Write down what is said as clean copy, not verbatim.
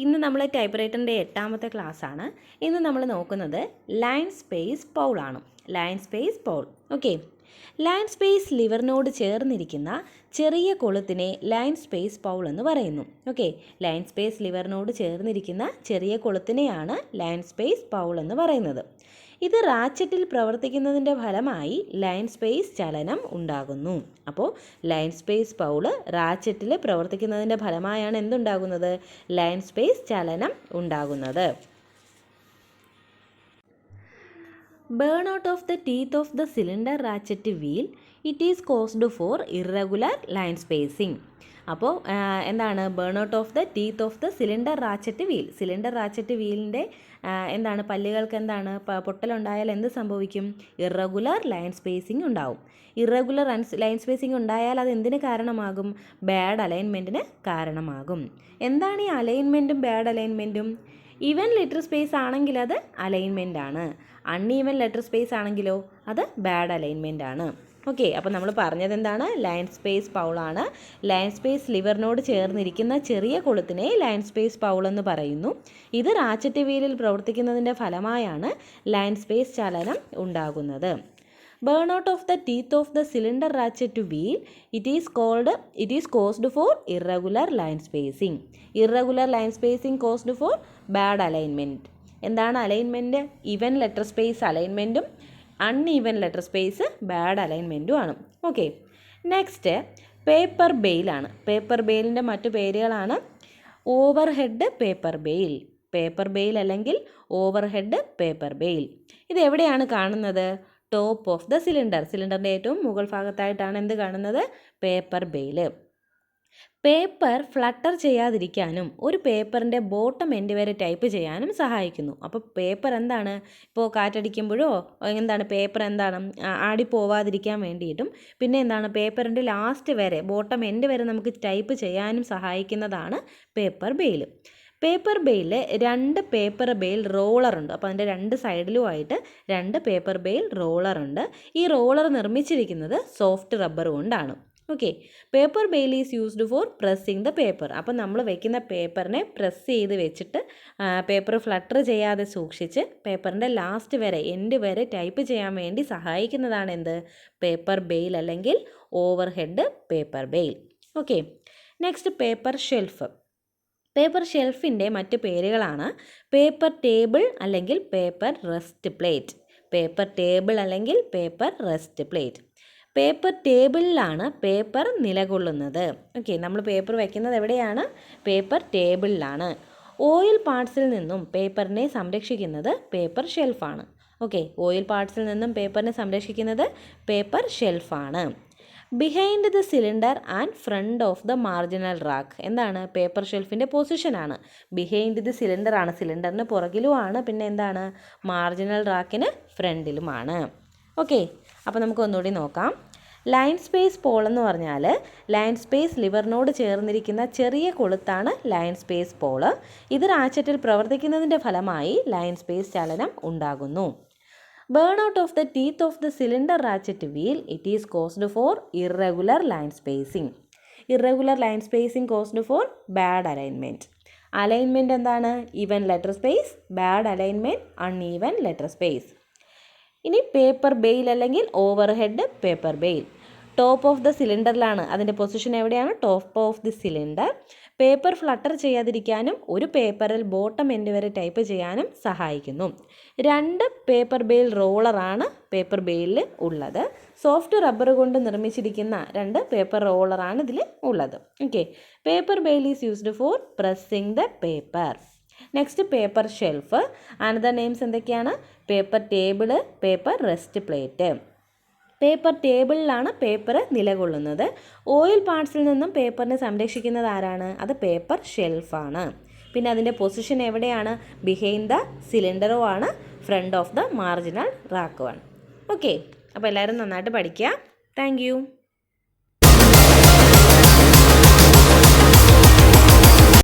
ഇന്ന് നമ്മൾ ടൈപ്പ്റൈറ്ററിൻ്റെ 8ാമത്തെ ക്ലാസ്സാണ്. ഇന്ന് നമ്മൾ നോക്കുന്നത് ലൈൻ സ്പേസ് പൗളാണ്. Line space pawl. Okay, line space ലിവറിനോട് ചേർന്നിരിക്കുന്ന ചെറിയ കൊളുത്തിനെ ലൈൻ സ്പേസ് പൗൾ എന്ന് പറയുന്നു. ഓക്കെ, ലൈൻ സ്പേസ് ലിവറിനോട് ചേർന്നിരിക്കുന്ന ചെറിയ കൊളുത്തിനെയാണ് ലൈൻ സ്പേസ് പൗൾ എന്ന് പറയുന്നത്. ഇത് റാച്ചറ്റിൽ പ്രവർത്തിക്കുന്നതിൻ്റെ ഫലമായി ലൈൻ സ്പേസ് ചലനം ഉണ്ടാകുന്നു. അപ്പോൾ ലൈൻ സ്പേസ് പൗൾ റാച്ചറ്റിൽ പ്രവർത്തിക്കുന്നതിൻ്റെ ഫലമായാണ് എന്തുണ്ടാകുന്നത്? ലൈൻ സ്പേസ് ചലനം ഉണ്ടാകുന്നത്. Burn out of the teeth of the cylinder ratchet wheel, it is caused for irregular line spacing. അപ്പോൾ എന്താണ് burn out of the teeth of the cylinder ratchet wheel? Cylinder ratchet വീലിൻ്റെ എന്താണ് പല്ലുകൾക്ക് എന്താണ് പൊട്ടലുണ്ടായാൽ എന്ത് സംഭവിക്കും? ഇറഗുലർ ലൈൻ സ്പേസിംഗ് ഉണ്ടാവും. ഇറഗുലർ ലൈൻ സ്പേസിംഗ് ഉണ്ടായാൽ അത് എന്തിന് കാരണമാകും? ബാഡ് അലൈൻമെൻറ്റിന് കാരണമാകും. എന്താണ് ഈ അലൈൻമെൻറ്റും ബാഡ് അലൈൻമെൻറ്റും? ഈവൻ ലെറ്റർ സ്പേസ് ആണെങ്കിൽ അത് അലൈൻമെൻ്റ് ആണ്. അൺഈവൻ ലെറ്റർ സ്പേസ് ആണെങ്കിലോ അത് ബാഡ് അലൈൻമെൻ്റ് ആണ്. ഓക്കെ, അപ്പോൾ നമ്മൾ പറഞ്ഞത് എന്താണ്? ലൈൻ സ്പേസ് പൗളാണ്. ലൈൻ സ്പേസ് ലിവറിനോട് ചേർന്നിരിക്കുന്ന ചെറിയ കൊളുത്തിനെ ലൈൻ സ്പേസ് പൗൾ എന്ന് പറയുന്നു. ഇത് റാച്ചറ്റ് വീലിൽ പ്രവർത്തിക്കുന്നതിൻ്റെ ഫലമായാണ് ലൈൻ സ്പേസ് ചലനം ഉണ്ടാകുന്നത്. Burn out of the teeth of the cylinder ratchet wheel, it is caused for irregular line spacing. Irregular line spacing caused for bad alignment. എന്താണ് അലൈൻമെൻറ്റ്? ഈവൻ ലെറ്റർ സ്പേസ് അലൈൻമെൻറ്റും uneven letter space bad അലൈൻമെൻറ്റും ആണ്. Okay, next paper ബെയിലാണ്. Paper ബെയിലിൻ്റെ മറ്റു പേരുകളാണ് over head paper bail, paper bail അല്ലെങ്കിൽ over head paper bail. ഇത് എവിടെയാണ് കാണുന്നത്? Top of the cylinder. സിലിണ്ടറിൻ്റെ ഏറ്റവും മുകൾ ഭാഗത്തായിട്ടാണ് എന്ത് കാണുന്നത്? Paper bail. പേപ്പർ ഫ്ലട്ടർ ചെയ്യാതിരിക്കാനും ഒരു പേപ്പറിൻ്റെ ബോട്ടം എൻഡ് വരെ ടൈപ്പ് ചെയ്യാനും സഹായിക്കുന്നു. അപ്പോൾ പേപ്പർ എന്താണ്, ഇപ്പോൾ കാറ്റടിക്കുമ്പോഴോ എന്താണ് പേപ്പർ എന്താണ് ആടിപ്പോവാതിരിക്കാൻ വേണ്ടിയിട്ടും പിന്നെ എന്താണ് പേപ്പറിൻ്റെ ലാസ്റ്റ് വരെ ബോട്ടം എൻഡ് വരെ നമുക്ക് ടൈപ്പ് ചെയ്യാനും സഹായിക്കുന്നതാണ് പേപ്പർ ബെയിൽ. പേപ്പർ ബെയിലിൽ 2 പേപ്പർ ബെയിൽ റോളറുണ്ട്. അപ്പോൾ അതിൻ്റെ 2 സൈഡിലുമായിട്ട് 2 പേപ്പർ ബെയിൽ റോളറുണ്ട്. ഈ റോളർ നിർമ്മിച്ചിരിക്കുന്നത് സോഫ്റ്റ് റബ്ബർ കൊണ്ടാണ്. Okay, paper bail is used for pressing the paper. അപ്പം നമ്മൾ വെക്കുന്ന പേപ്പറിനെ പ്രസ് ചെയ്ത് വെച്ചിട്ട് പേപ്പർ ഫ്ലട്ടർ ചെയ്യാതെ സൂക്ഷിച്ച് പേപ്പറിൻ്റെ ലാസ്റ്റ് വരെ എൻഡ് വരെ ടൈപ്പ് ചെയ്യാൻ വേണ്ടി സഹായിക്കുന്നതാണ് എന്ത്? പേപ്പർ ബെയിൽ അല്ലെങ്കിൽ over head paper bail. Okay, next paper shelf. Paper ഷെൽഫിൻ്റെ മറ്റ് പേരുകളാണ് പേപ്പർ ടേബിൾ അല്ലെങ്കിൽ paper rest plate. Paper table അല്ലെങ്കിൽ പേപ്പർ റെസ്റ്റ് പ്ലേറ്റ്. പേപ്പർ ടേബിളിലാണ് പേപ്പർ നിലകൊള്ളുന്നത്. ഓക്കെ, നമ്മൾ പേപ്പർ വയ്ക്കുന്നത് എവിടെയാണ്? പേപ്പർ ടേബിളിലാണ്. ഓയിൽ പാർട്സിൽ നിന്നും പേപ്പറിനെ സംരക്ഷിക്കുന്നത് പേപ്പർ ഷെൽഫാണ്. ഓക്കെ, ഓയിൽ പാർട്സിൽ നിന്നും പേപ്പറിനെ സംരക്ഷിക്കുന്നത് പേപ്പർ ഷെൽഫാണ്. Behind the cylinder and front of the marginal rack. എന്താണ്? പേപ്പർ ഷെൽഫിൻ്റെ പൊസിഷനാണ്. ബിഹൈൻഡ് ദി സിലിണ്ടർ ആണ്, സിലിണ്ടറിന് പുറകിലുമാണ്. പിന്നെ എന്താണ്? മാർജിനൽ റാക്കിന് ഫ്രണ്ടിലുമാണ്. ഓക്കെ, അപ്പോൾ നമുക്ക് ഒന്നുകൂടി നോക്കാം. ലൈൻ സ്പേസ് പോൾ എന്ന് പറഞ്ഞാൽ ലൈൻ സ്പേസ് ലിവറിനോട് ചേർന്നിരിക്കുന്ന ചെറിയ കൊളുത്താണ് ലൈൻ സ്പേസ് പോൾ. ഇത് റാച്ചറ്റിൽ പ്രവർത്തിക്കുന്നതിൻ്റെ ഫലമായി ലൈൻ സ്പേസ് ചലനം ഉണ്ടാകുന്നു. Burn out of the teeth of the cylinder ratchet wheel, it is caused for irregular line spacing. Irregular line spacing caused for bad alignment. Alignment എന്താണ്? Even letter space, bad alignment uneven letter space. ഇനി paper bail അല്ലെങ്കിൽ over head paper bail. Top of the സിലിണ്ടറിലാണ്. അതിൻ്റെ position എവിടെയാണ്? Top of the cylinder. Paper flutter ചെയ്യാതിരിക്കാനും ഒരു പേപ്പറിൽ bottom end വരെ ടൈപ്പ് ചെയ്യാനും സഹായിക്കുന്നു. 2 പേപ്പർ ബെയിൽ റോളറാണ് പേപ്പർ ബെയിലിൽ ഉള്ളത്. സോഫ്റ്റ് റബ്ബർ കൊണ്ട് നിർമ്മിച്ചിരിക്കുന്ന 2 പേപ്പർ റോളറാണ് ഇതിൽ ഉള്ളത്. Okay, paper bail is used for pressing the paper. Next paper shelf. Another names എന്തൊക്കെയാണ്? Paper table, paper rest plate. Paper ടേബിളിലാണ് പേപ്പർ നിലകൊള്ളുന്നത്. ഓയിൽ പാർട്സിൽ നിന്നും പേപ്പറിനെ സംരക്ഷിക്കുന്നത് ആരാണ്? അത് പേപ്പർ ഷെൽഫാണ്. പിന്നെ അതിൻ്റെ പൊസിഷൻ എവിടെയാണ്? ബിഹൈൻഡ് ദ സിലിണ്ടറോ ആണ്, ഫ്രണ്ട് ഓഫ് ദ മാർജിനൽ റാക്കോ ആണ്. ഓക്കെ, അപ്പോൾ എല്ലാവരും നന്നായിട്ട് പഠിക്കുക. താങ്ക്